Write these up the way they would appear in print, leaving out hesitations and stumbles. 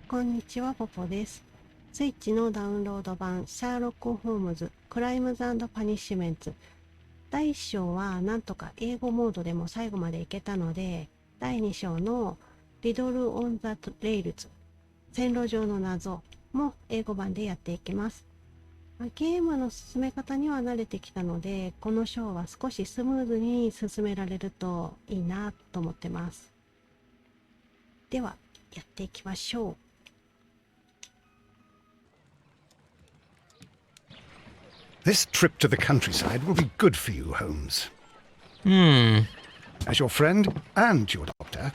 こんにちは、ポポです。スイッチのダウンロード版、シャーロックホームズ、クライムズ&パニッシュメンツ。第1章はなんとか英語モードでも最後までいけたので、第2章の Riddle On The Rails、線路上の謎も英語版でやっていきます。ゲームの進め方には慣れてきたので、この章は少しスムーズに進められるといいなと思ってます。では、やっていきましょう。This trip to the countryside will be good for you, Holmes. As your friend and your doctor,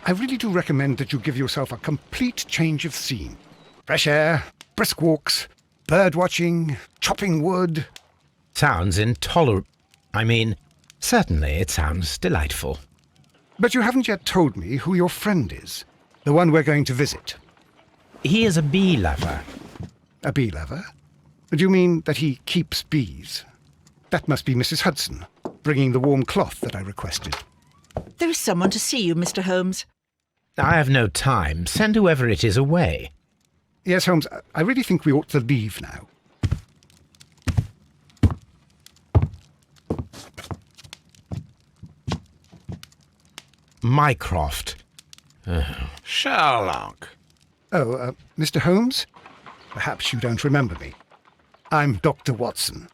I really do recommend that you give yourself a complete change of scene. Fresh air, brisk walks, bird watching, chopping wood. Sounds intolerable. Certainly it sounds delightful. But you haven't yet told me who your friend is, the one we're going to visit. He is a bee lover. A bee lover? Do you mean that he keeps bees? That must be Mrs. Hudson, bringing the warm cloth that I requested. There is someone to see you, Mr. Holmes. I have no time. Send whoever it is away. Yes, Holmes, I really think we ought to leave now. Mycroft. Sherlock. Oh, Mr. Holmes? Perhaps you don't remember me. I'm Dr. Watson.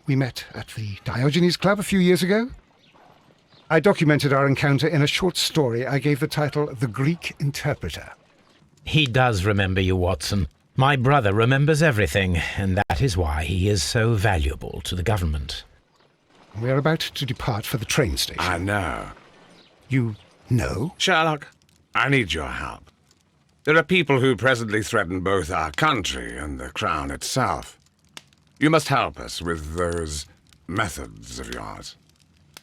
We met at the Diogenes Club a few years ago. I documented our encounter in a short story I gave the title The Greek Interpreter. He does remember you, Watson. My brother remembers everything, and that is why he is so valuable to the government. We're about to depart for the train station. I know. You know? Sherlock, I need your help. There are people who presently threaten both our country and the Crown itself. You must help us with those methods of yours.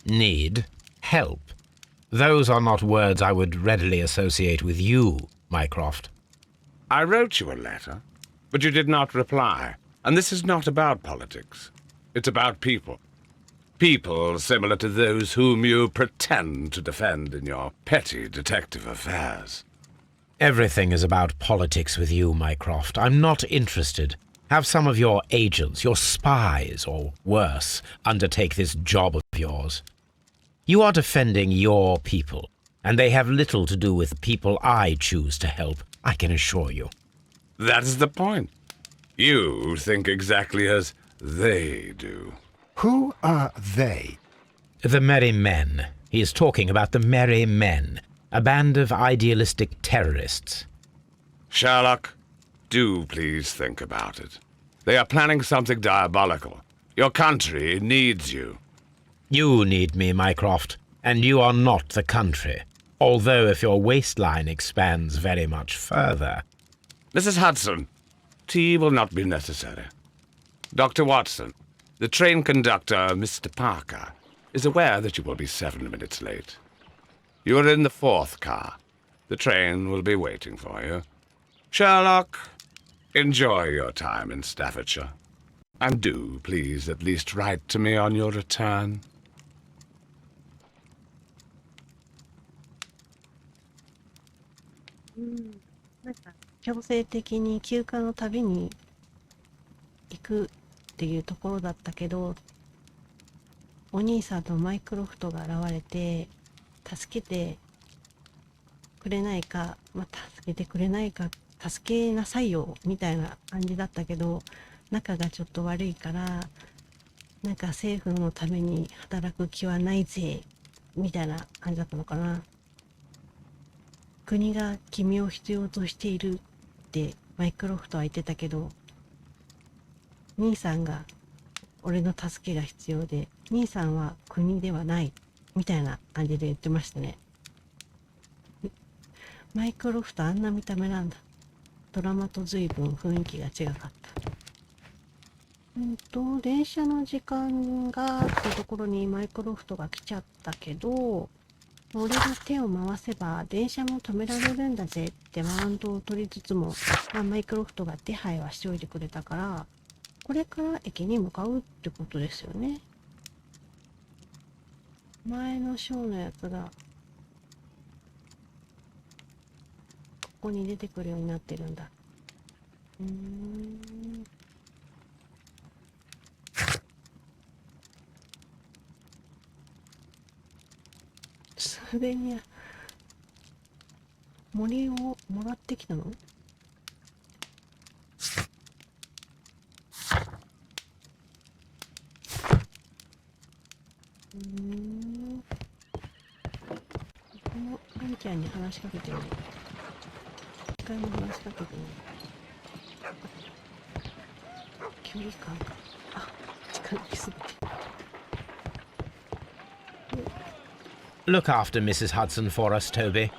Need? Help? Those are not words I would readily associate with you, Mycroft. I wrote you a letter, but you did not reply. And this is not about politics. It's about people. People similar to those whom you pretend to defend in your petty detective affairs. Everything is about politics with you, Mycroft. I'm not interested. Have some of your agents, your spies, or worse, undertake this job of yours. You are defending your people, and they have little to do with the people I choose to help, I can assure you. That is the point. You think exactly as they do. Who are they? The Merry Men. He is talking about the Merry Men, a band of idealistic terrorists. Sherlock, do please think about it. They are planning something diabolical. Your country needs you. You need me, Mycroft, and you are not the country, although if your waistline expands very much further. Mrs. Hudson, tea will not be necessary. Dr. Watson, the train conductor, Mr. Parker, is aware that you will be 7 minutes late. You are in the 4th car. The train will be waiting for you. Sherlock, enjoy your time in Staffordshire. And do, please, at least write to me on your return. なんか強制的に休暇の旅に行くっていうところだったけど、お兄さんのマイクロフトが現れて助けてくれないか、助けてくれないか、助けなさいよみたいな感じだったけど、仲がちょっと悪いからなんか政府のために働く気はないぜみたいな感じだったのかな。国が君を必要としているってマイクロフトは言ってたけど、兄さんが俺の助けが必要で、兄さんは国ではないみたいな感じで言ってましたね。マイクロフトあんな見た目なんだ。ドラマと随分雰囲気が違かった。電車の時間がってところにマイクロフトが来ちゃったけど、俺が手を回せば電車も止められるんだぜってマウントを取りつつも、マイクロフトが手配はしておいてくれたから、これから駅に向かうってことですよね。前の章のやつがこに出てくるようになってるんだ。スーベニア森をもらってきたの？このアンちゃんに話しかけてる。一回も話しかけてない。距離感が近づきすぎて。Look after Mrs. Hudson for us, Toby.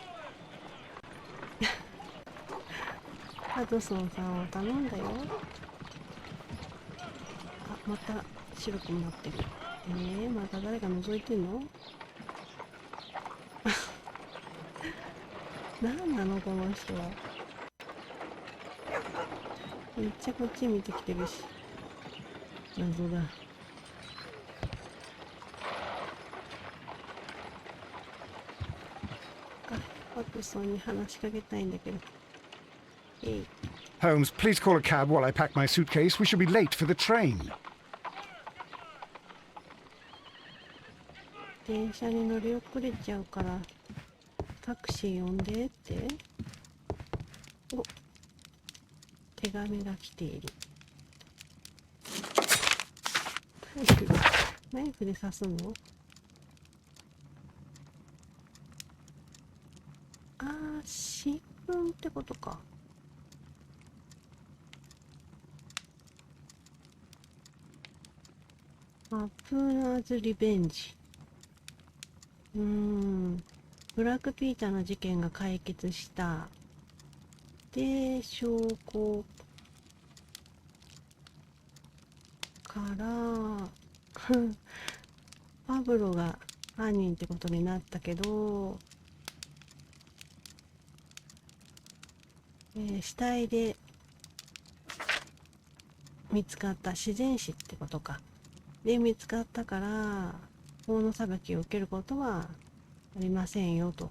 ハドソンさんを頼んだよ。また白くなってる。また誰か覗いてんの？何なのこの人は。めっちゃこっち見てきてるし。謎だ。ハドソンに話しかけたいんだけど。Holmes, please call a cab while I pack my suitcase. We shall be late for the train. 電車に乗り遅れちゃうからタクシー呼んでって。お、手紙が来ている。ナイフで刺すの？新聞ってことか。アプナーズ・リベンジ。ブラックピーターの事件が解決した。で、証拠からパブロが犯人ってことになったけど、死体で見つかった自然死ってことか。で見つかったから法の裁きを受けることはありませんよと。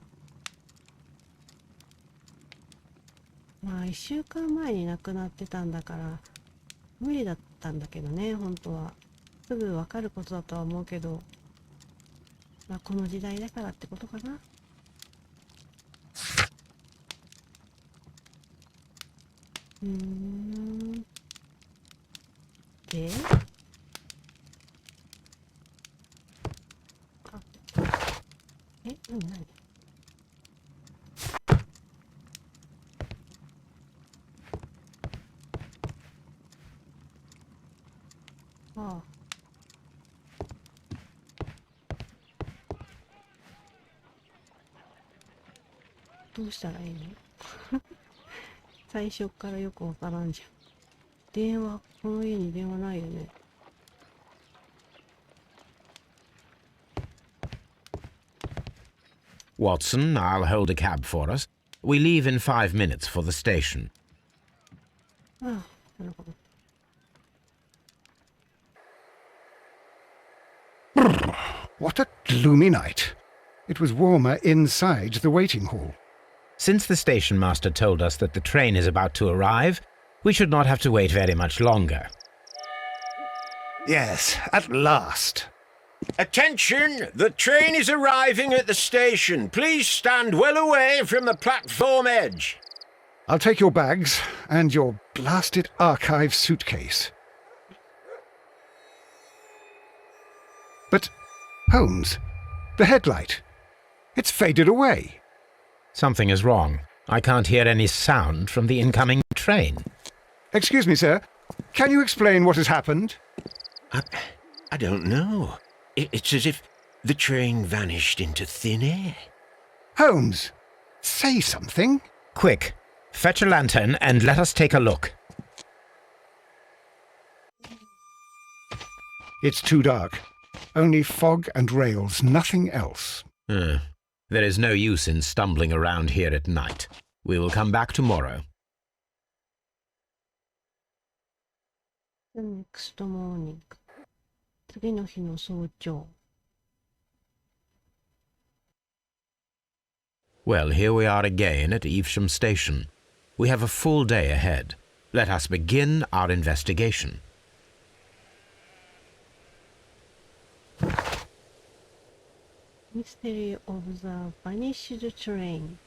まあ1週間前に亡くなってたんだから無理だったんだけどね、本当は。すぐ分かることだとは思うけど、まあこの時代だからってことかな。で何どうしたらいいの？最初からよくわからんじゃん。電話、この家に電話ないよね。Watson, I'll hold a cab for us. We leave in 5 minutes for the station. なるほど。What a gloomy night. It was warmer inside the waiting hall. Since the station master told us that the train is about to arrive, we should not have to wait very much longer. Yes, at last. Attention! The train is arriving at the station. Please stand well away from the platform edge. I'll take your bags and your blasted archive suitcase. But, Holmes, the headlight. It's faded away. Something is wrong. I can't hear any sound from the incoming train. Excuse me, sir. Can you explain what has happened? I don't know. It's as if the train vanished into thin air. Holmes, say something. Quick, fetch a lantern and let us take a look. It's too dark. Only fog and rails, nothing else. There is no use in stumbling around here at night. We will come back tomorrow. The next morning. 次の日の早朝。Well, here we are again at Evesham Station. We have a full day ahead. Let us begin our investigation. Mystery of the vanished train.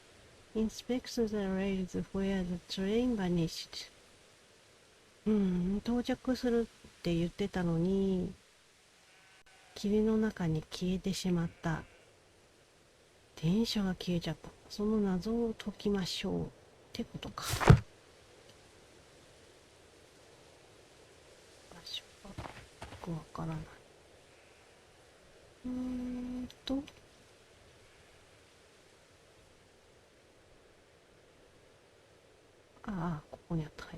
Inspects the rails where the train vanished. 到着するって言ってたのに、霧の中に消えてしまった。電車が消えちゃった。その謎を解きましょう。ってことか。場所がよくわからない。ああ、ここにあった。はい。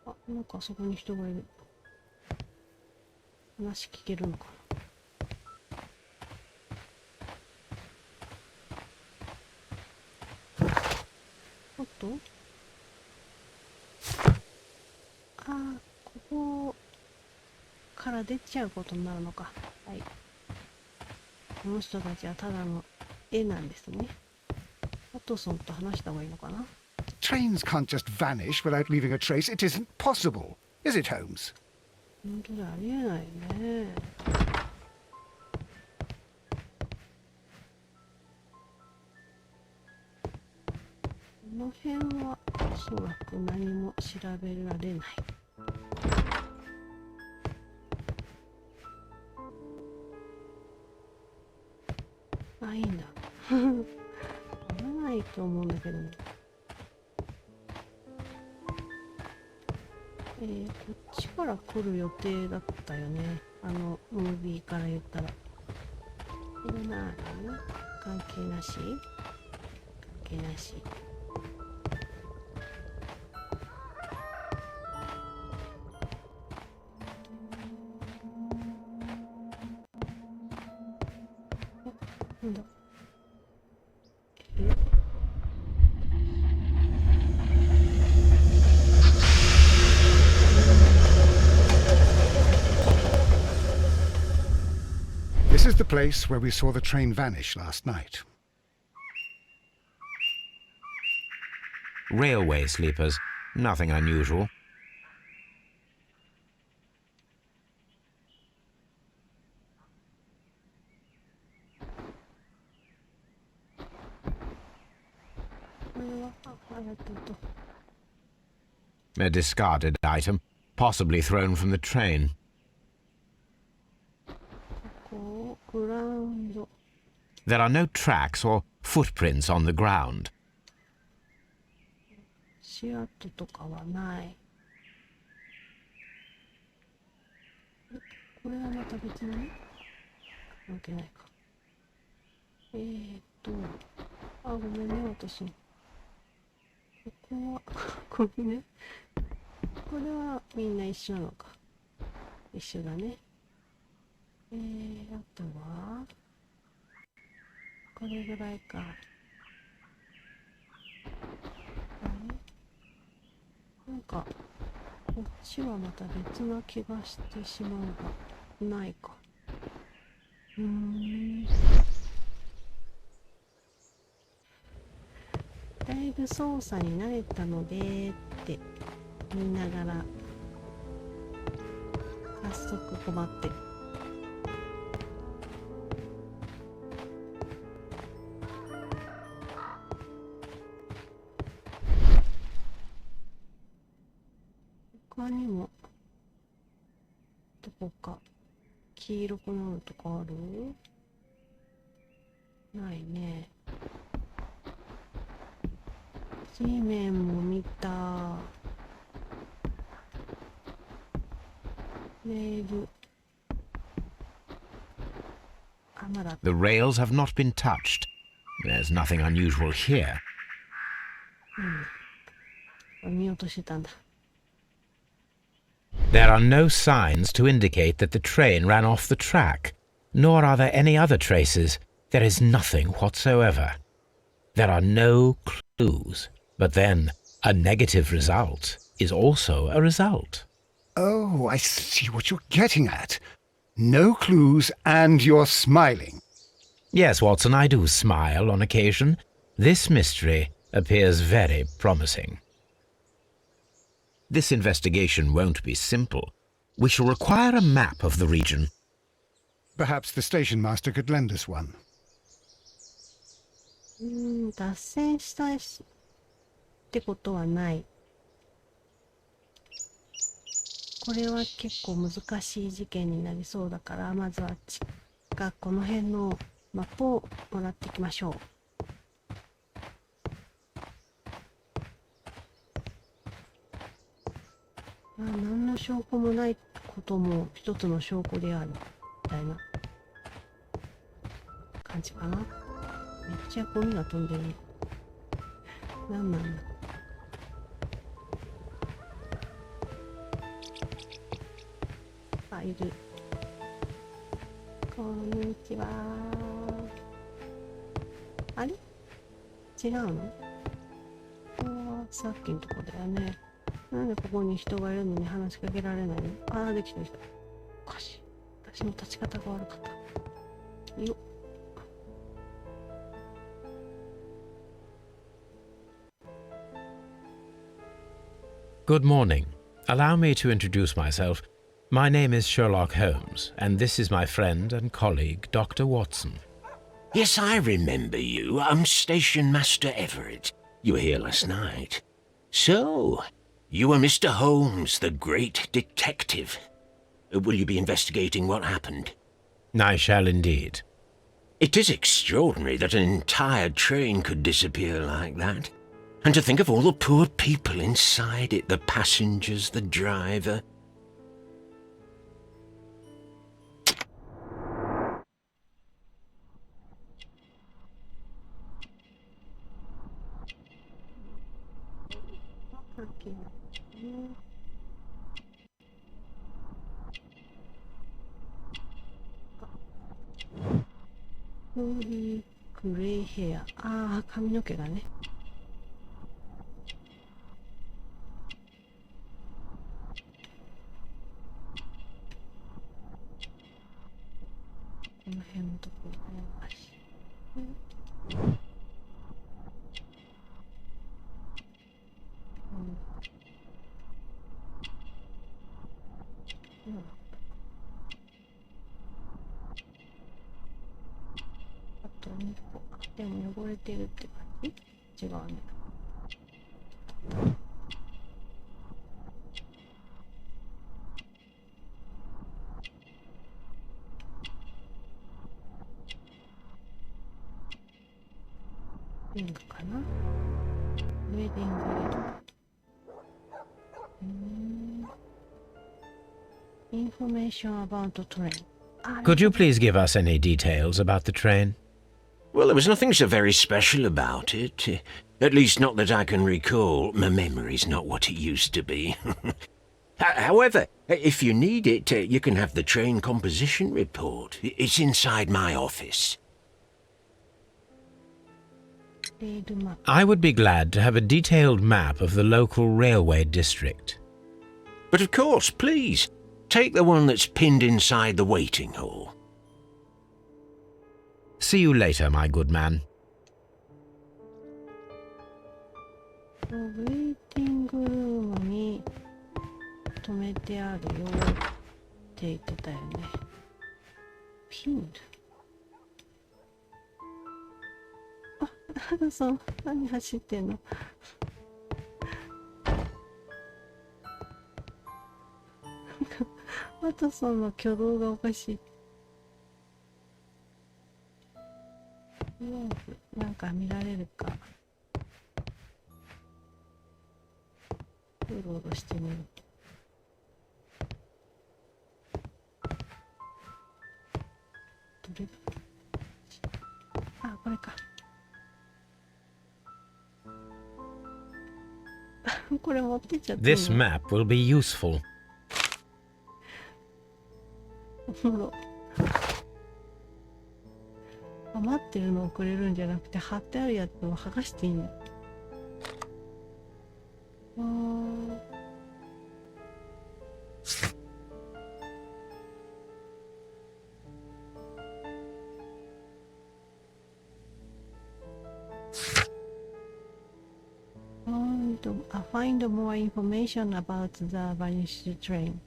あ、なんかあそこに人がいる。話聞けるのかな。おっと、ああ、ここから出ちゃうことになるのか。はい。この人たちはただの絵なんですね。ワトソンと話した方がいいのかな。Trains can't just vanish without leaving a trace. It isn't possible. Is it, Holmes? 本当だ、ありえないね。この辺はおそらく何も調べられない。あ、いいんだ。ならないと思うんだけども。こっちから来る予定だったよね。ムービーから言ったら。これなに？関係なし？関係なし。なんだ。This is the place where we saw the train vanish last night. Railway sleepers. Nothing unusual. A discarded item, possibly thrown from the train. There are no tracks or footprints on the ground. 足跡とかはない。これはまた別のね。関係ないか。あ、ごめんね、私。ここは、これね。これはみんな一緒なのか。一緒だね。あとは、これぐらいか。なんか、こっちはまた別な気がしてしまうが、ないか。だいぶ操作に慣れたのでって言いながら、早速困ってる。他にもどこか黄色くなるとかある？ないね。地面も見た。レール。あ、まだ。The rails have not been touched. There's nothing unusual here. 見落としてたんだ。There are no signs to indicate that the train ran off the track, nor are there any other traces. There is nothing whatsoever. There are no clues. But then, a negative result is also a result. Oh, I see what you're getting at. No clues, and you're smiling. Yes, Watson, I do smile on occasion. This mystery appears very promising. This investigation won't be simple. We shall require a map of the region. Perhaps the station master could lend us one. 脱線したってことはない。これは結構難しい事件になりそうだから、まずはこの辺のマップをもらっていきましょう。何の証拠もないことも一つの証拠であるみたいな感じかな。めっちゃゴミが飛んでる。何なんだ。あ、いる。こんにちは。あれ違うの？さっきのとこだよね。なんでここに人がいるのに話しかけられないの？ああ、できたできた。おかしい。私の立ち方が悪かった。よっ。Good morning. Allow me to introduce myself. My name is Sherlock Holmes, and this is my friend and colleague, Dr. Watson. Yes, I remember you. I'm Station Master Everett. You were here last night. So, you are Mr. Holmes, the great detective. Will you be investigating what happened? I shall indeed. It is extraordinary that an entire train could disappear like that. And to think of all the poor people inside it, the passengers, the driver.グレイヘア。ああ、髪の毛がね。この辺のところね。あと2個。でも汚れてるって感じ？違うね。リングかな？ウェディングリド。Information about the train. Could you please give us any details about the train? Well, there was nothing so very special about it. At least not that I can recall. My memory's not what it used to be. However, if you need it, you can have the train composition report. It's inside my office. I would be glad to have a detailed map of the local railway district. But of course, please, take the one that's pinned inside the waiting hall. See you later, my good man. ウェイティングルームに止めてあるよって言ってたよね。ピンル。あ、ハルさん、何走ってんの？ワトソンの挙動がおかしい。なんか見られるか。うろうろしてみる。どれ？あ、これか。これ持ってっちゃった。This map will be useful. おもろ。余ってるのをくれるんじゃなくて、貼ってあるやつを剥がしていいんだ。find more information about the vanished train.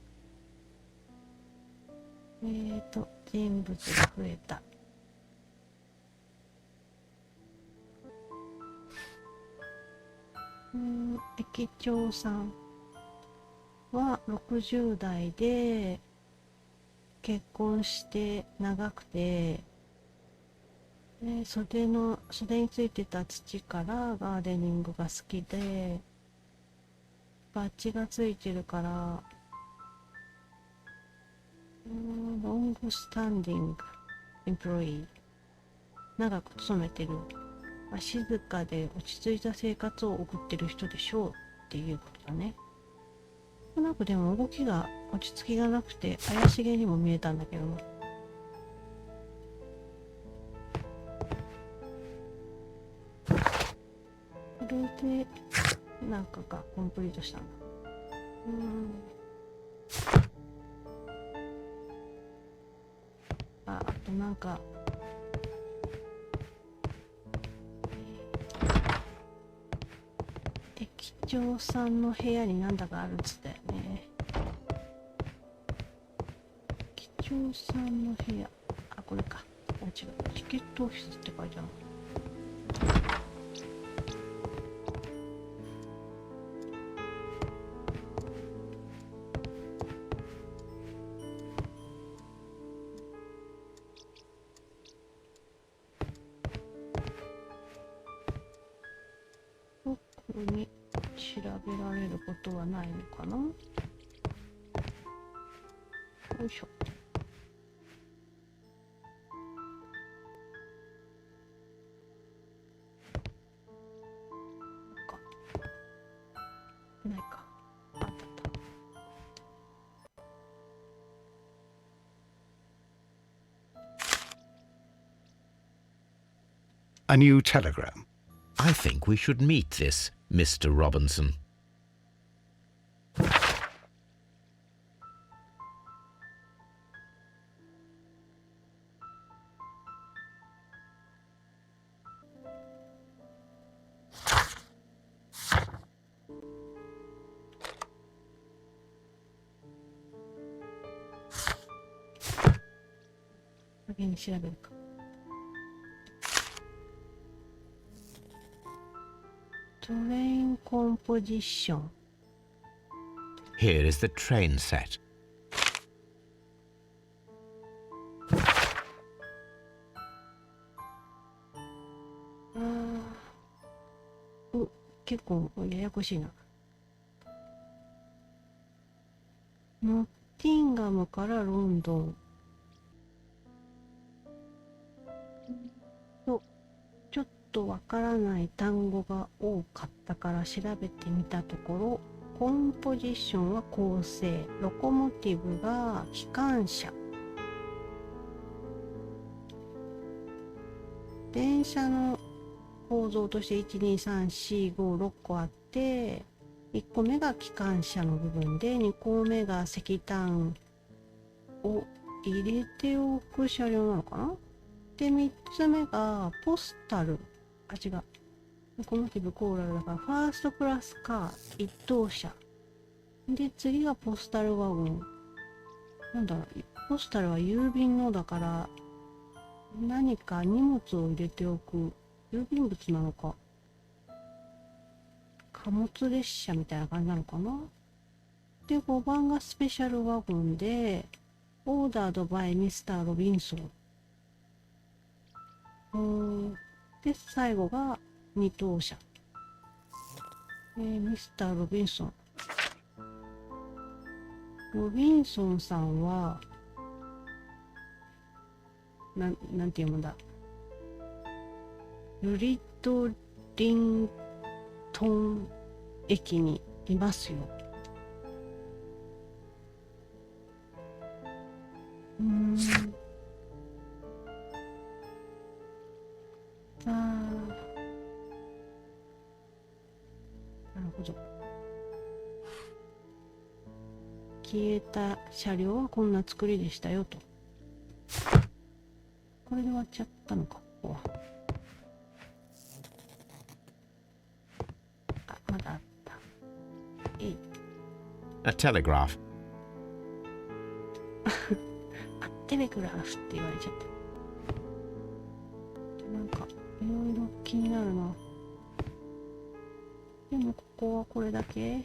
人物が増えた。駅長さんは60代で結婚して長くて、袖についてた土からガーデニングが好きで、バッジがついてるからロングスタンディングエンプロイー、長く勤めてる、静かで落ち着いた生活を送ってる人でしょうっていうことだね。なんかでも動きが落ち着きがなくて怪しげにも見えたんだけども。これでなんかがコンプリートしたんだ。あとなんか駅長さんの部屋になんだかあるっつったよね。駅長さんの部屋、これか。違う、チケットオフィスって書いてある。ここに調べられることはないのかな。よいしょ。ないか。あったあった。A new telegram. I think we should meet this Mr. Robinson.先に調べるか。Train composition. Here is the train set. 結構ややこしいな。ノッティンガムからロンドンとちょっとわからない単語が多かったから調べてみたところ、コンポジションは構成、ロコモティブが機関車、電車の構造として12345個あって、1個目が機関車の部分で、2個目が石炭を入れておく車両なのかな。で、3つ目がポスタル、違う、ロコモティブコーラルだからファーストクラスカー一等車で、次がポスタルワゴン。なんだろう、ポスタルは郵便のだから何か荷物を入れておく郵便物なのか、貨物列車みたいな感じなのかな。で、5番がスペシャルワゴンで、オーダードバイミスター・ロビンソン。で、最後が2等車。ミスター・ロビンソン。ロビンソンさんは、なんて読むんだ。リッドリントン駅にいますよ。なるほど。消えた車両はこんな作りでしたよと。これで終わっちゃったのか。ここはまだあった。A telegraph. テレグラフって言われちゃった。なんかいろいろ気になるな。でもここはこれだけ。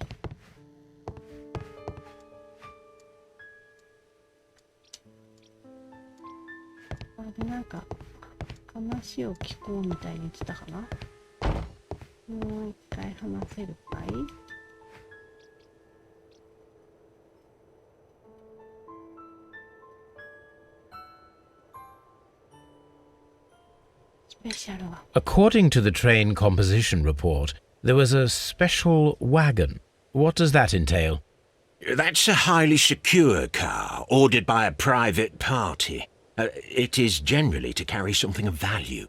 これでなんか話を聞こうみたいに言ってたかな。もう一回話せるかい？According to the train composition report, there was a special wagon. What does that entail? That's a highly secure car, ordered by a private party. It is generally to carry something of value.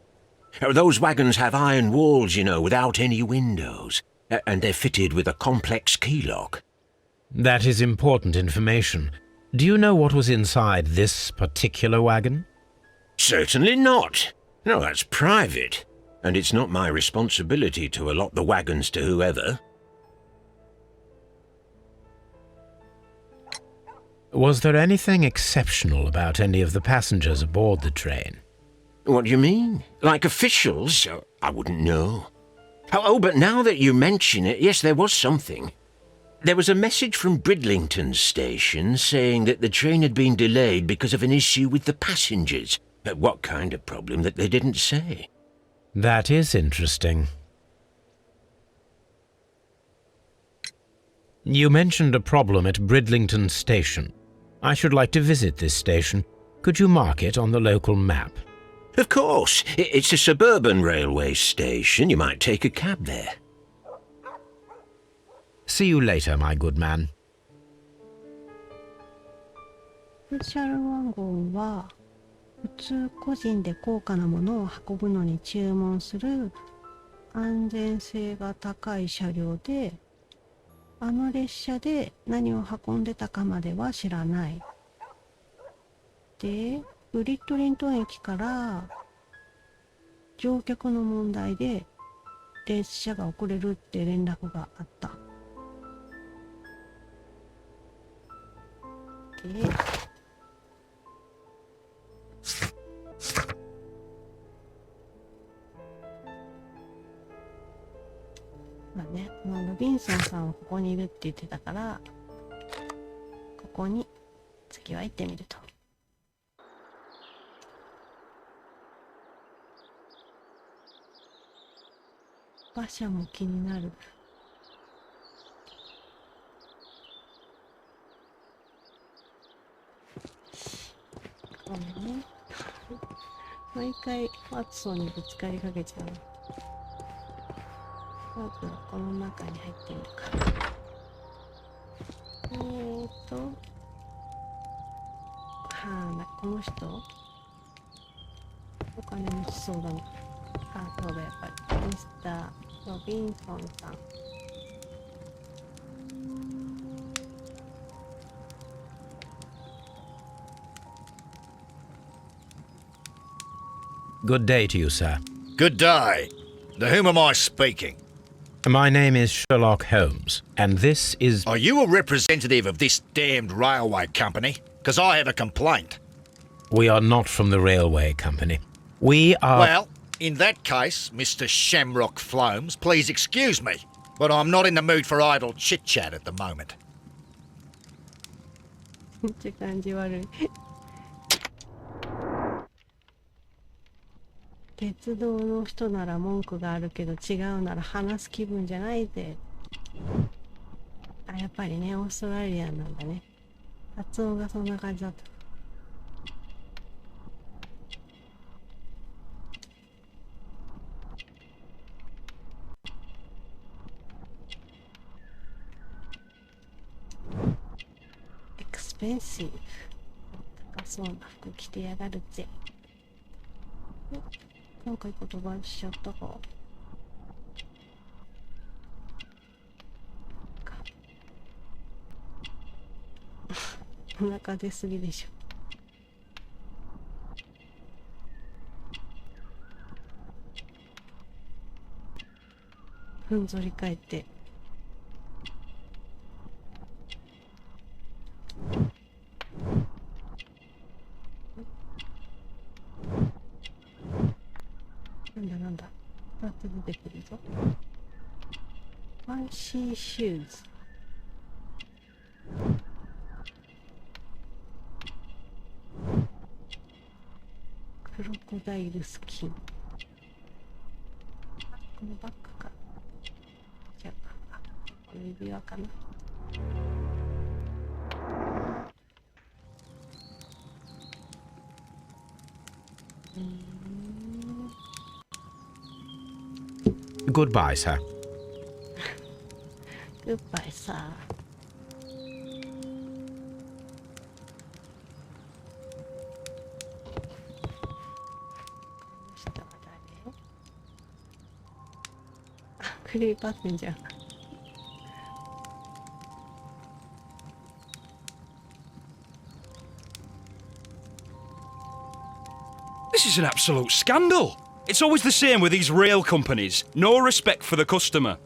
Those wagons have iron walls, you know, without any windows, and they're fitted with a complex key lock. That is important information. Do you know what was inside this particular wagon? Certainly not. No, that's private, and it's not my responsibility to allot the wagons to whoever. Was there anything exceptional about any of the passengers aboard the train? What do you mean? Like officials? I wouldn't know. Oh, but now that you mention it, yes, there was something. There was a message from Bridlington station saying that the train had been delayed because of an issue with the passengers. But what kind of problem that they didn't say? That is interesting. You mentioned a problem at Bridlington station. I should like to visit this station. Could you mark it on the local map? Of course. It's a suburban railway station. You might take a cab there. See you later, my good man. スペシャルワゴンは普通個人で高価なものを運ぶのに注文する安全性が高い車両で、あの列車で何を運んでたかまでは知らない。で、ブリッドリントン駅から乗客の問題で列車が遅れるって連絡があった。で、まあね、ロビンソンさんはここにいるって言ってたから、ここに次は行ってみると。馬車も気になる。ごめんね。毎回ワッツソンにぶつかりかけちゃう。まずはこの中に入ってみるか。この人お金持ちそうだな。あ、そうだ、やっぱりミスター・ロビンソンさん。Good day to you, sir. Good day. To whom am I speaking? My name is Sherlock Holmes, and this is... Are you a representative of this damned railway company? Because I have a complaint. We are not from the railway company. We are... Well, in that case, Mr. Shamrock Flomes, please excuse me, but I'm not in the mood for idle chit-chat at the moment. めっちゃ感じ悪い。鉄道の人なら文句があるけど違うなら話す気分じゃないぜ。あ、やっぱりね、オーストラリアンなんだね。発音がそんな感じだった。エクスペンシブ。高そうな服着てやがるぜ。なんかいい言葉しちゃったか。お腹出すぎでしょ。ふんぞり返ってなんだなんだ。2つ出てくるぞ。ファンシーシューズ。クロコダイルスキン。このバッグか。じゃあ、これ指輪かな。Goodbye, sir. グッバイさ。下は誰？あ、クリーパッセンジャー。This is an absolute scandal. It's always the same with these rail companies. No respect for the customer.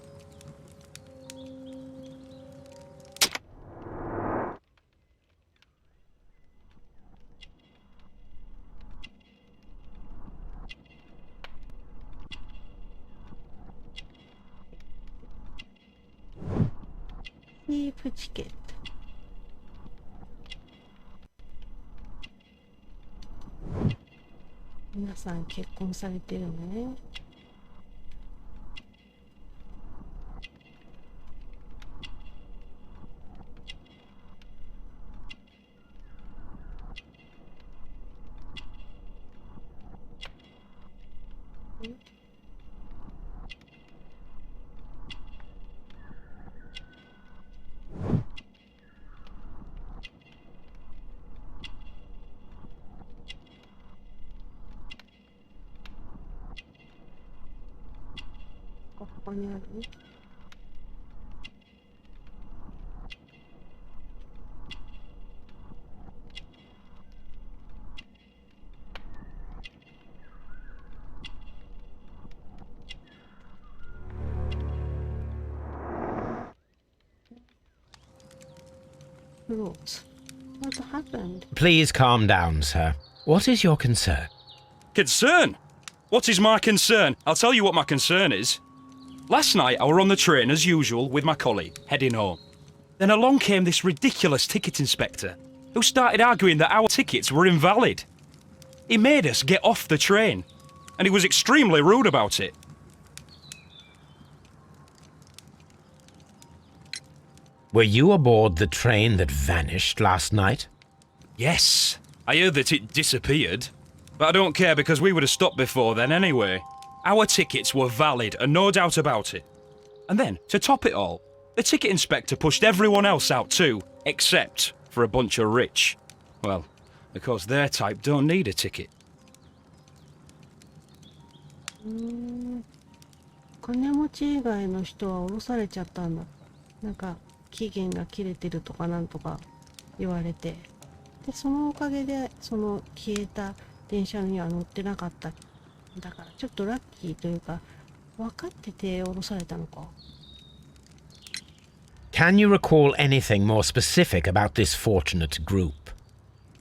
Cheap ticket。皆さん結婚されてるのね。ここにあるね。Rules. What happened? Please calm down, sir. What is your concern? Concern? What is my concern? I'll tell you what my concern is. Last night I were on the train as usual with my colleague, heading home. Then along came this ridiculous ticket inspector, who started arguing that our tickets were invalid. He made us get off the train, and he was extremely rude about it. Were you aboard the train that vanished last night? Yes, I heard that it disappeared. But I don't care because we would have stopped before then anyway. Our tickets were valid and no doubt about it. And then, to top it all, the ticket inspector pushed everyone else out too, except for a bunch of rich. Well, of course their type don't need a ticket. 金持ち以外の人は降ろされちゃったんだ。なんか期限が切れてるとかなんとか言われて、でそのおかげでその消えた電車には乗ってなかった。だからちょっとラッキーというか分かってて降ろされたのか。Can you recall anything more specific about this fortunate group?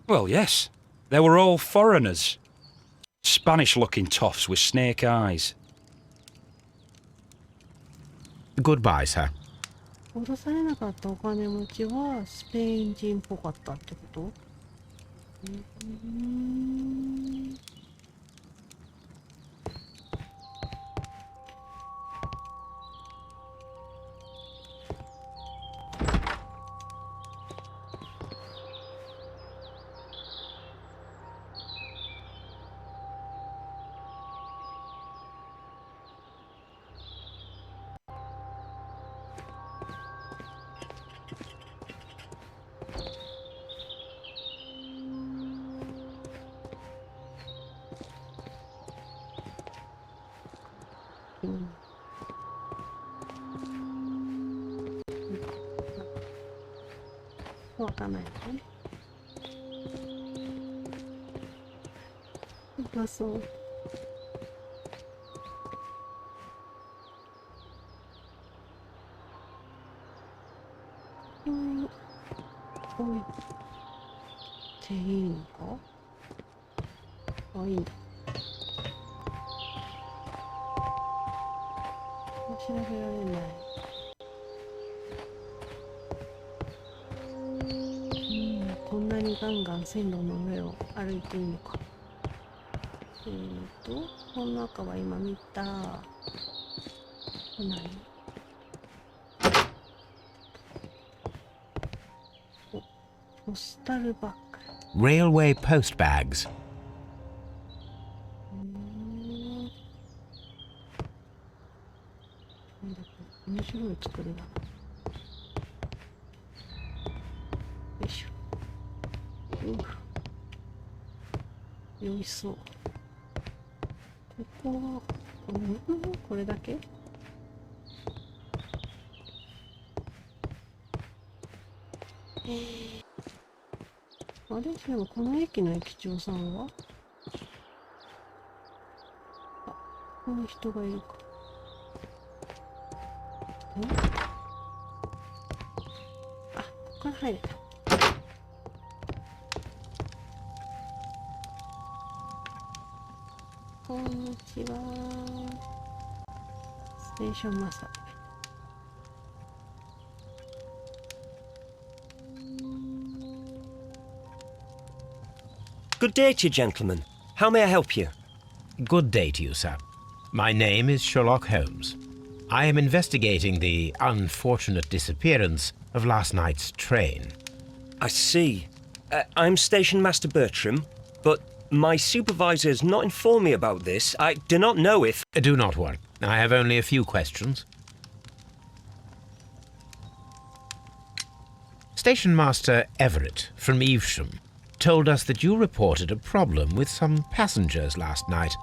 Well, yes. They were all foreigners. Spanish-looking toffs with snake eyes. Goodbye, sir. 降ろされなかったお金持ちはスペイン人っぽかったってこと？わかんないよね。うまそう。おい。っていいのか？あ、いいんだ。調べられない。こんなにガンガン線路の上を歩いていいのか。この中は今見た。何？ポスタルバッグ。Railway post bags. 面白い作りだ。よいしょ。よいそう。ここは、これだけ？あれでもこの駅の駅長さんは？あ、ここに人がいるか。あ、ここから入れた。こんにちは。ステーションマスター。Good day to you, gentlemen. How may I help you? Good day to you, sir. My name is Sherlock Holmes. I am investigating the unfortunate disappearance of last night's train. I see. I'm Station Master Bertram, but my supervisor has not informed me about this. I do not know if... Do not worry. I have only a few questions. Station Master Everett from Evesham told us that you reported a problem with some passengers last night.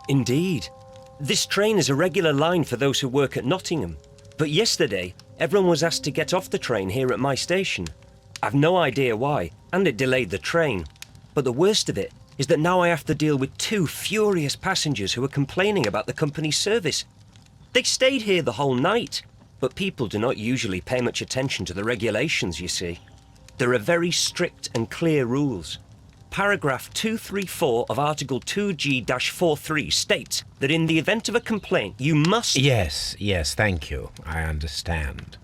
Indeed. This train is a regular line for those who work at Nottingham. But yesterday, everyone was asked to get off the train here at my station. I've no idea why, and it delayed the train. But the worst of it is that now I have to deal with two furious passengers who are complaining about the company's service. They stayed here the whole night, but people do not usually pay much attention to the regulations, you see. There are very strict and clear rules. Paragraph 234 of Article 2G-43 states that in the event of a complaint, you must... Yes, thank you. I understand.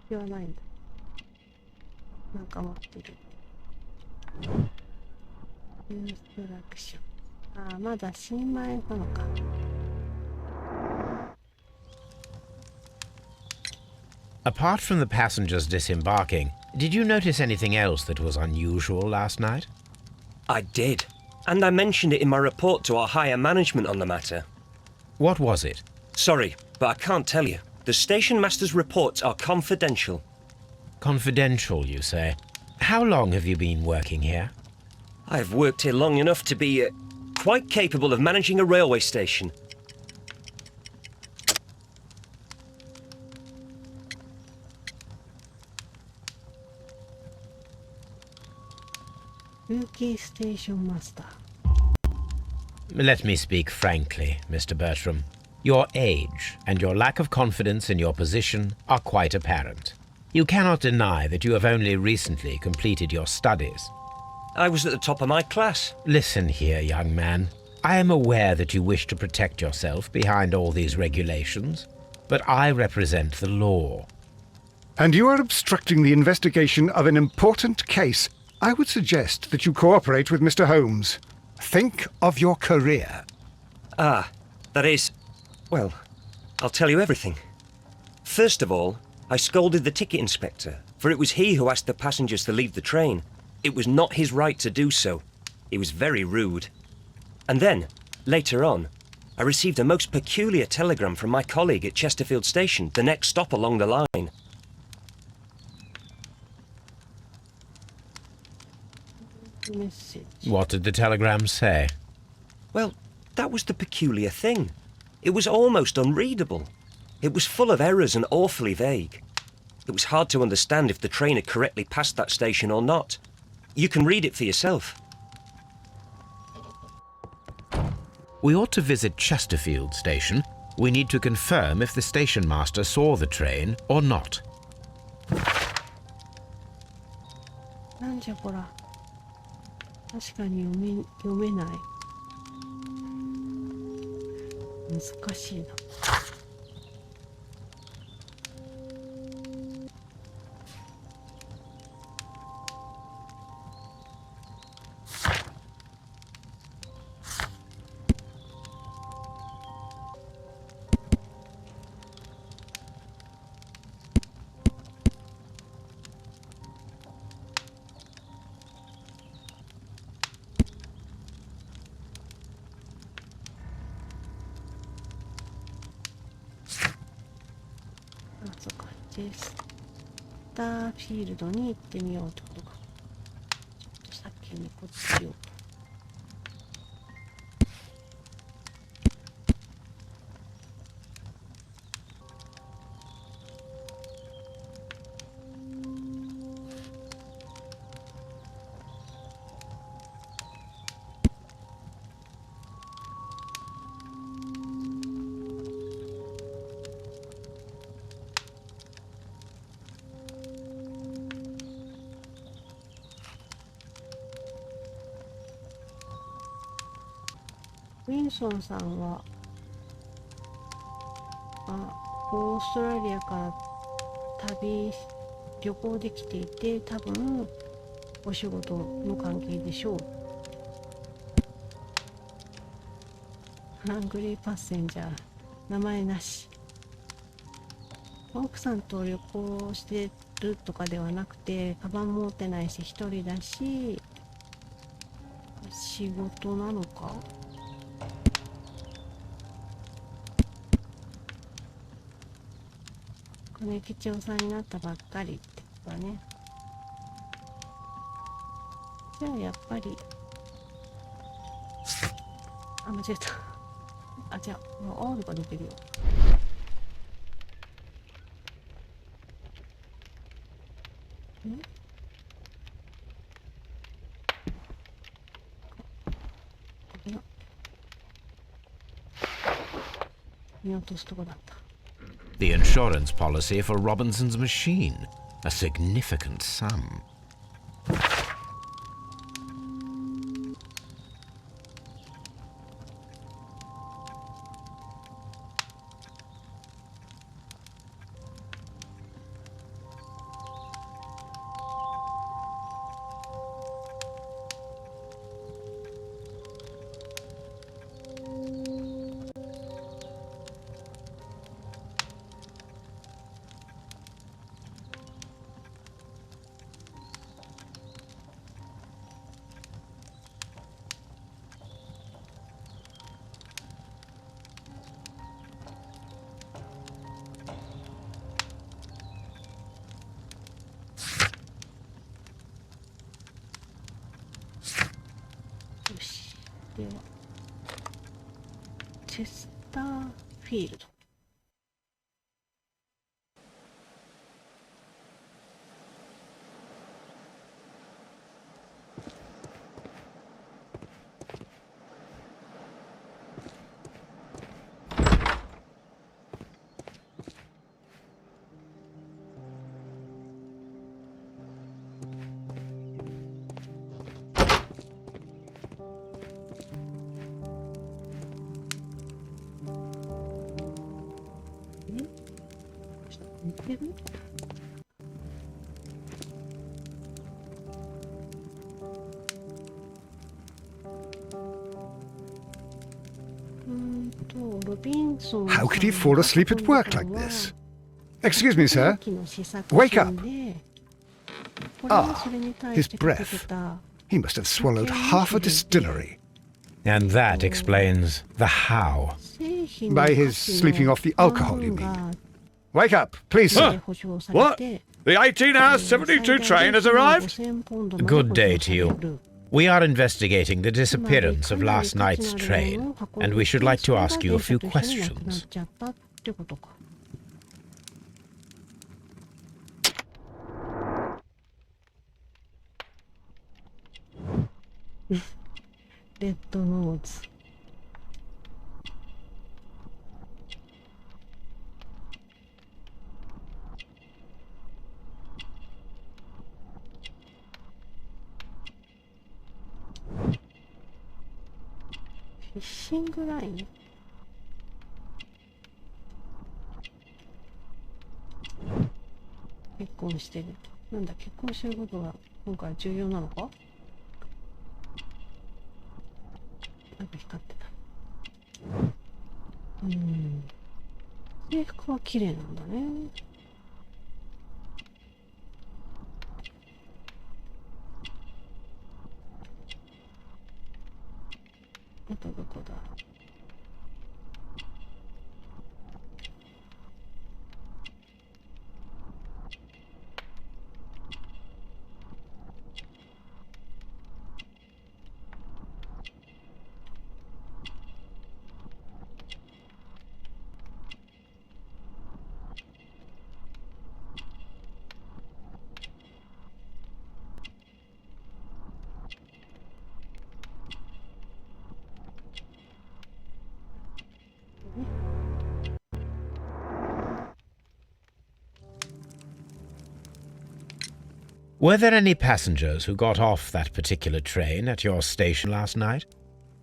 ではないんだ。なんか持ってる。インストラクション。ああ、まだ新米なのか。Apart from the passengers disembarking, did you notice anything else that was unusual last night? I did. And I mentioned it in my report to our higher management on the matter. What was it? Sorry, but I can't tell you. The station master's reports are confidential. Confidential, you say? How long have you been working here? I've worked here long enough to be quite capable of managing a railway station. Rookie Station Master. Let me speak frankly, Mr. Bertram. Your age and your lack of confidence in your position are quite apparent. You cannot deny that you have only recently completed your studies. I was at the top of my class. Listen here, young man. I am aware that you wish to protect yourself behind all these regulations, but I represent the law. And you are obstructing the investigation of an important case. I would suggest that you cooperate with Mr. Holmes. Think of your career. Ah, that is... Well, I'll tell you everything. First of all, I scolded the ticket inspector, for it was he who asked the passengers to leave the train. It was not his right to do so. He was very rude. And then, later on, I received a most peculiar telegram from my colleague at Chesterfield Station, the next stop along the line. Message. What did the telegram say? Well, that was the peculiar thing. It was almost unreadable. It was full of errors and awfully vague. It was hard to understand if the train had correctly passed that station or not. You can read it for yourself. We ought to visit Chesterfield Station. We need to confirm if the station master saw the train or not. なんじゃこら。確かに読めない。難しいな。そうか、チェスターフィールドに行ってみようってことか。ちょっと先にこっちを。ウィンソンさんはオーストラリアから旅行できていて、多分お仕事の関係でしょう。ハングリーパッセンジャー、名前なし。奥さんと旅行してるとかではなくて、カバン持ってないし一人だし、仕事なのか。金吉夫さんになったばっかりってことだね。じゃあやっぱり間違えた。じゃあ R が出てるよ。見落とすとこだった。The insurance policy for Robinson's machine. A significant sum.ではチェスターフィールド。How could he fall asleep at work like this? Excuse me, sir. Wake up. Ah, his breath. He must have swallowed half a distillery. And that explains the how. By his sleeping off the alcohol, you mean? Wake up, please, sir. What? The 18-hour 72 train has arrived? Good day to you. We are investigating the disappearance of last night's train, and we should like to ask you a few questions. Red Nose. フィッシングライン。結婚してる。なんだ、結婚してることが今回重要なのか？なんか光ってた。制服は綺麗なんだね。あとどこだ？Were there any passengers who got off that particular train at your station last night?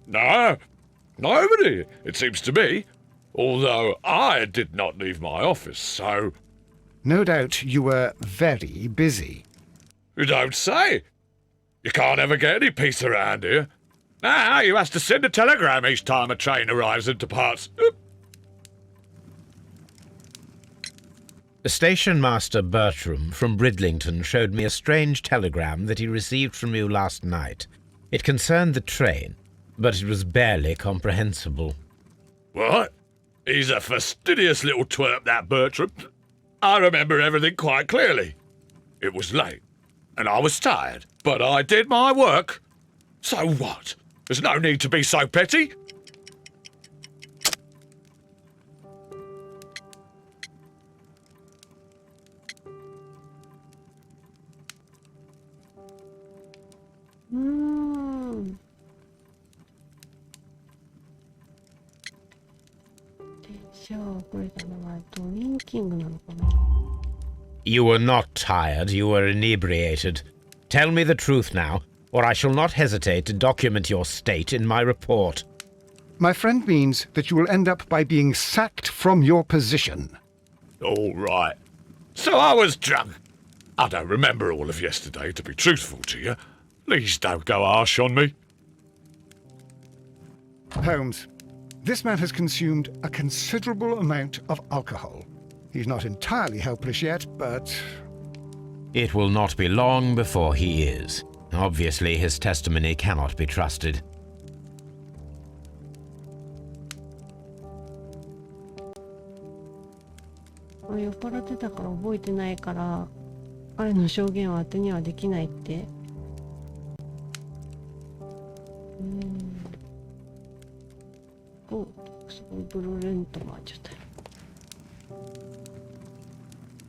No, nobody, it seems to me. Although I did not leave my office, so... No doubt you were very busy. You don't say. You can't ever get any peace around here. Now you have to send a telegram each time a train arrives and departs. Station Master Bertram from Bridlington showed me a strange telegram that he received from you last night. It concerned the train, but it was barely comprehensible. What? He's a fastidious little twerp, that Bertram. I remember everything quite clearly. It was late, and I was tired, but I did my work. So what? There's no need to be so petty. You were not tired, you were inebriated. Tell me the truth now, or I shall not hesitate to document your state in my report. My friend means that you will end up by being sacked from your position. All right. So I was drunk. I don't remember all of yesterday, to be truthful to you. Please don't go harsh on me. Holmes, this man has consumed a considerable amount of alcohol. He's not entirely helpless yet, but... It will not be long before he is. Obviously, his testimony cannot be trusted.「酔っ払ってたから覚えてないから、彼の証言は当てにはできない」って。お、すごいブルーレント回っちゃった。い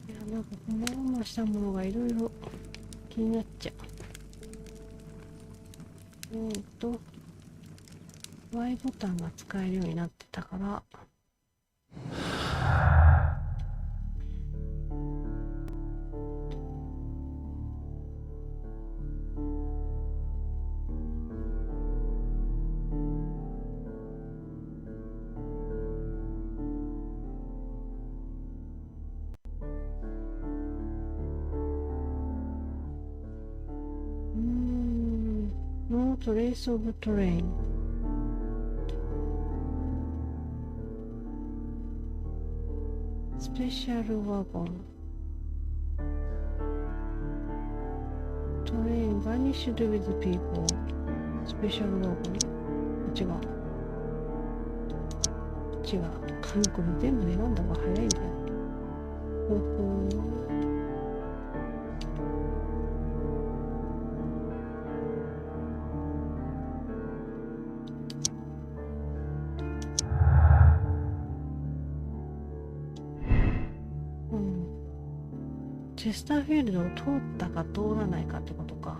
や、なんかこのまましたものがいろいろ気になっちゃう。Y ボタンが使えるようになってたから。No trace of train. Special wagon. Train vanished with people. Special wagon. 違う。これ全部選んだ方が早いんだよ。ほほー。チェスターフィールドを通ったか通らないかってことか。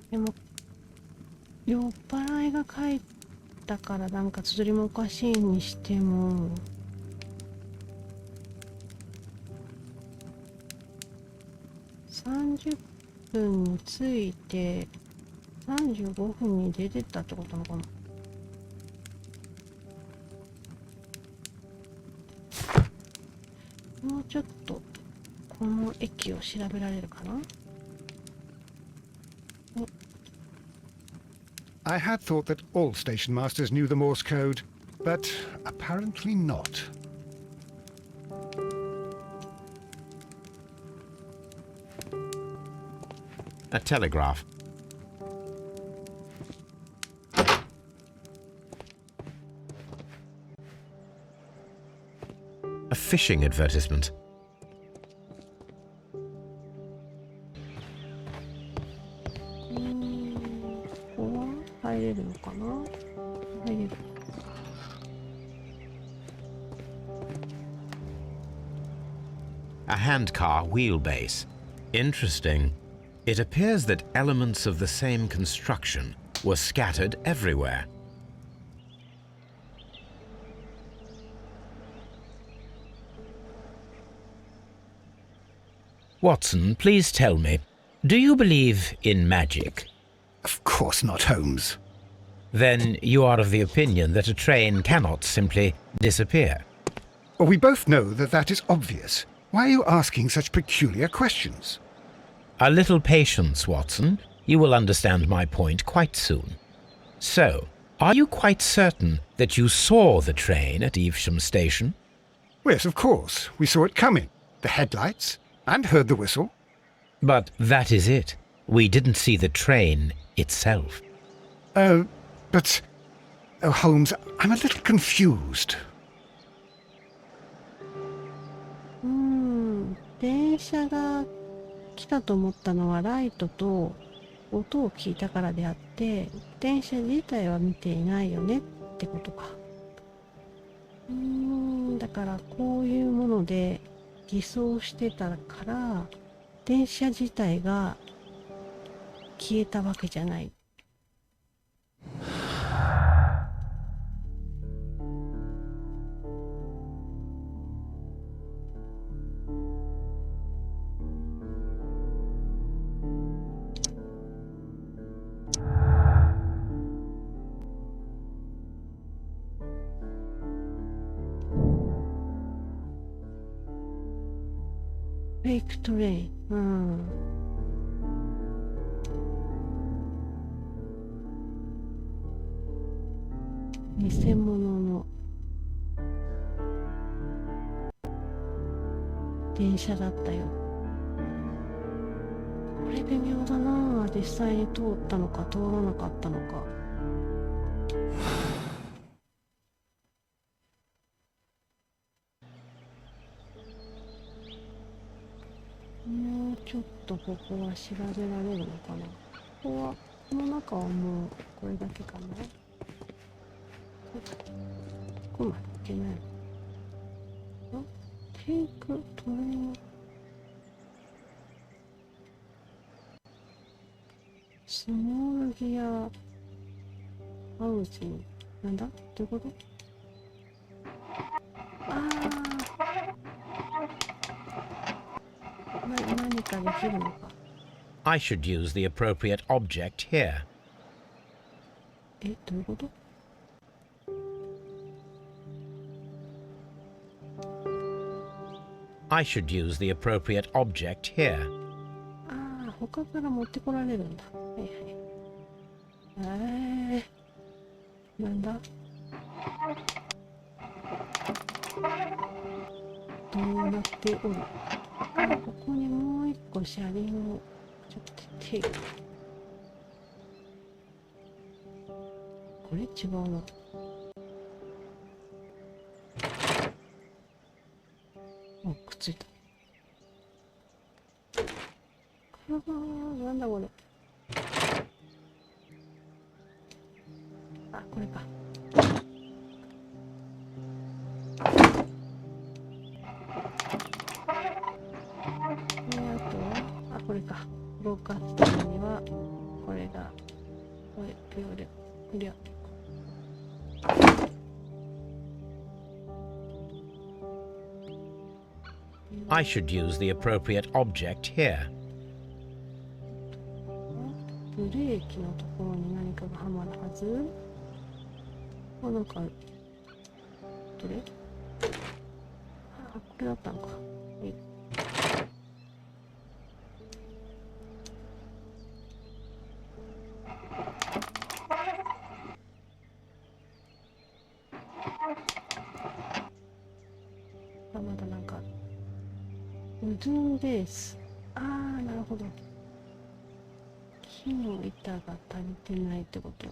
でも酔っ払いが書いたからなんか綴りもおかしいにしても、30分に着いて35分に出てったってことなのかな。もうちょっとこの駅を調べられるかな。I had thought that all station masters knew the Morse code, but apparently not. A telegraph. A fishing advertisement. A handcar wheelbase. Interesting. It appears that elements of the same construction were scattered everywhere. Watson, please tell me, do you believe in magic? Of course not, Holmes. Then you are of the opinion that a train cannot simply disappear. Well, we both know that that is obvious. Why are you asking such peculiar questions? A little patience, Watson. You will understand my point quite soon. So, are you quite certain that you saw the train at Evesham Station? Yes, of course. We saw it coming. The headlights, and heard the whistle. But that is it. We didn't see the train itself. But... Oh, Holmes, I'm a little confused. 電車が来たと思ったのはライトと音を聞いたからであって、電車自体は見ていないよねってことか。だからこういうもので偽装してたから、電車自体が消えたわけじゃない。フェイクトレイン。偽物の電車だったよ。これ微妙だな。実際に通ったのか通らなかったのか。もうちょっとここは調べられるのかな。この中はもうこれだけかな。ここまでいけない。テイクトレイン。スモールギアハウジング。なんだどういうこと？何かできるのか。I should use the appropriate object here. どういうこと？I should use the appropriate object here. 他から持ってこられるんだ。はいはい。なんだ？どうなっておる？ここにもう一個車輪をちょっと手これ違うな。くっついた。なんだこれ。これか。あとはこれか。動かすためにはこれが、これ、I should use the appropriate object here. ブレーキのところに何かがはまるはず。あ、なんか、どれ？あ、これだったのか。はい。あ、まだなんか、ウッドンベース。ああ、なるほど。木の板が足りてないってこと？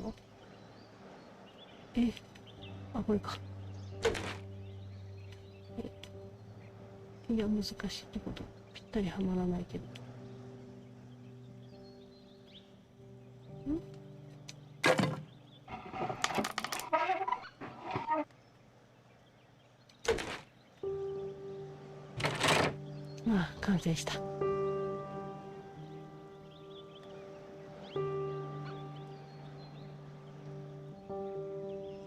あ、これか。いや、難しいってこと。ぴったりはまらないけど。あ、完成した。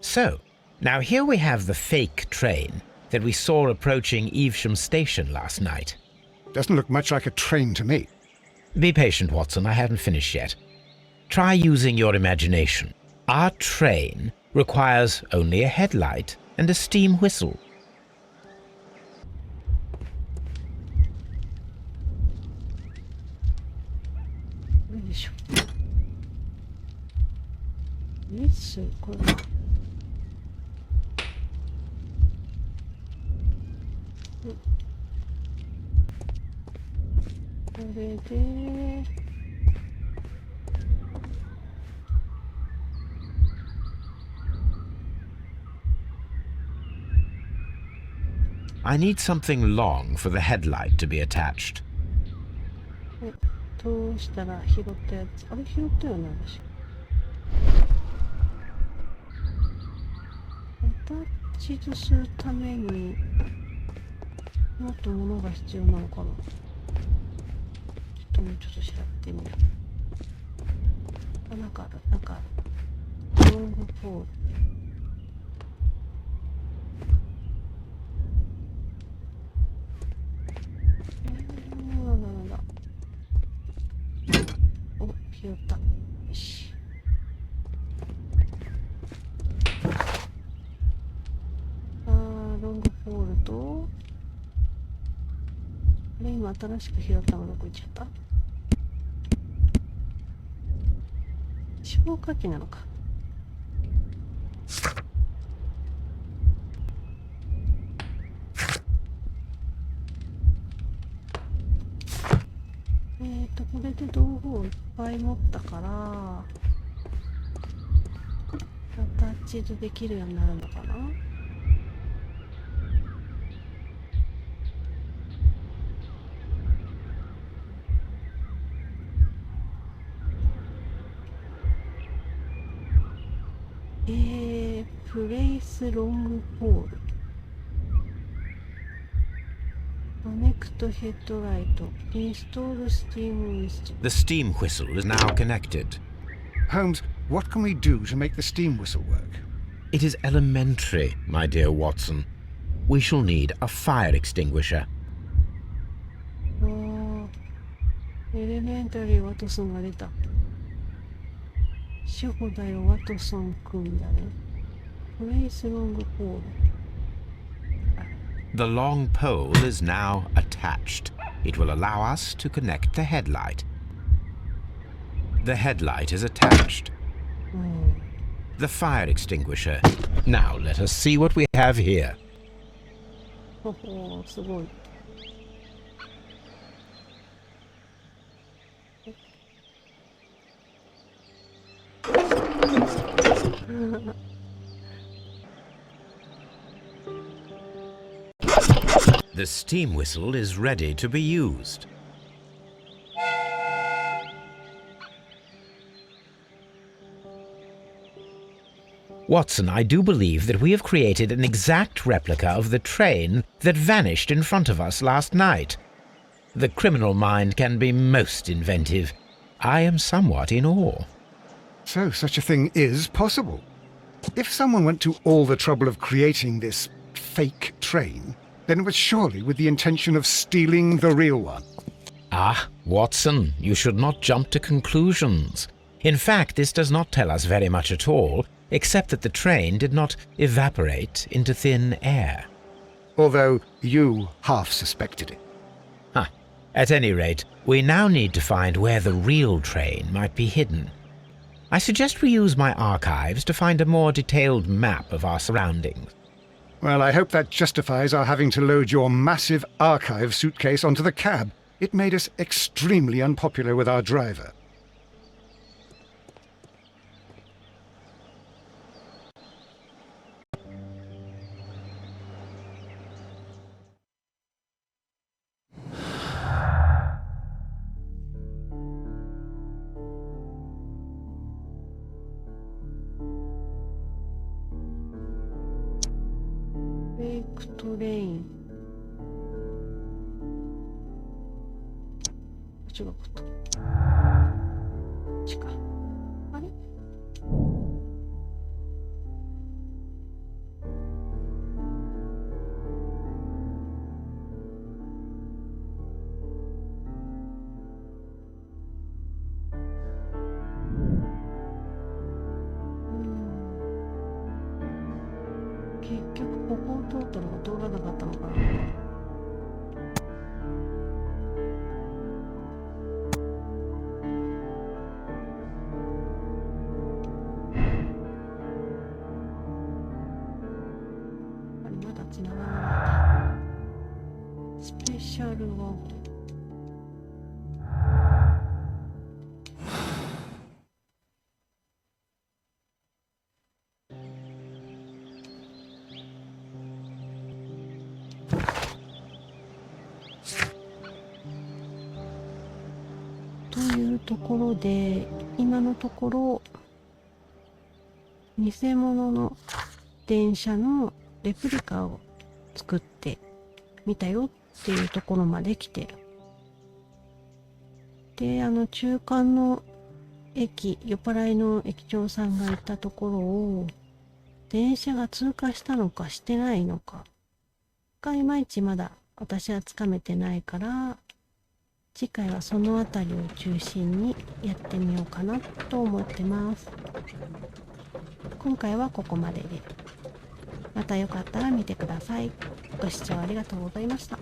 So, now here we have the fake train that we saw approaching Evesham Station last night. Doesn't look much like a train to me. Be patient, Watson, I haven't finished yet. Try using your imagination. Our train requires only a headlight and a steam whistle. よいしょ。これ。これで。I need something long for the headlight to be attached. どうしたら拾ったやつ？あれ拾ったよね、私。アタッチとするためにもっと物が必要なのかな。もうちょっと調べてみる。あ、なんかある、なんかある。ロングポール。なんだ。お、拾った。よし。ロングポールと、あれ、今新しく拾ったのどこ行っちゃった？消火器なのか。これで道具をいっぱい持ったからアタッチドできるようになるのかな。プレイスロングポール。コネクトヘッドライト。インストールスティームウィスト。The steam whistle is now connected. Holmes, what can we do to make the steam whistle work? It is elementary, my dear Watson. We shall need a fire extinguisher. エレメンタリー・ワトソンが出た。主婦だよ、ワトソン君だね。プレイスロングポール。The long pole is now attached. It will allow us to connect the headlight. The headlight is attached. The fire extinguisher. Now let us see what we have here. ほほー、すごい。The steam whistle is ready to be used. Watson, I do believe that we have created an exact replica of the train that vanished in front of us last night. The criminal mind can be most inventive. I am somewhat in awe. So such a thing is possible. If someone went to all the trouble of creating this fake train, then it was surely with the intention of stealing the real one. Ah, Watson, you should not jump to conclusions. In fact, this does not tell us very much at all, except that the train did not evaporate into thin air. Although you half suspected it. At any rate, we now need to find where the real train might be hidden. I suggest we use my archives to find a more detailed map of our surroundings. Well, I hope that justifies our having to load your massive archive suitcase onto the cab. It made us extremely unpopular with our driver. Fake train. 違うこと。こっちか。あれ？結局ここを通ったのが通らなかったのかな。まだ繋がらない。スペシャルワゴン。というところで、今のところ偽物の電車のレプリカを作ってみたよっていうところまで来て、で中間の駅、酔っ払いの駅長さんが言ったところを電車が通過したのかしてないのかがいまいちまだ私はつかめてないから、次回はそのあたりを中心にやってみようかなと思ってます。今回はここまでで、またよかったら見てください。ご視聴ありがとうございました。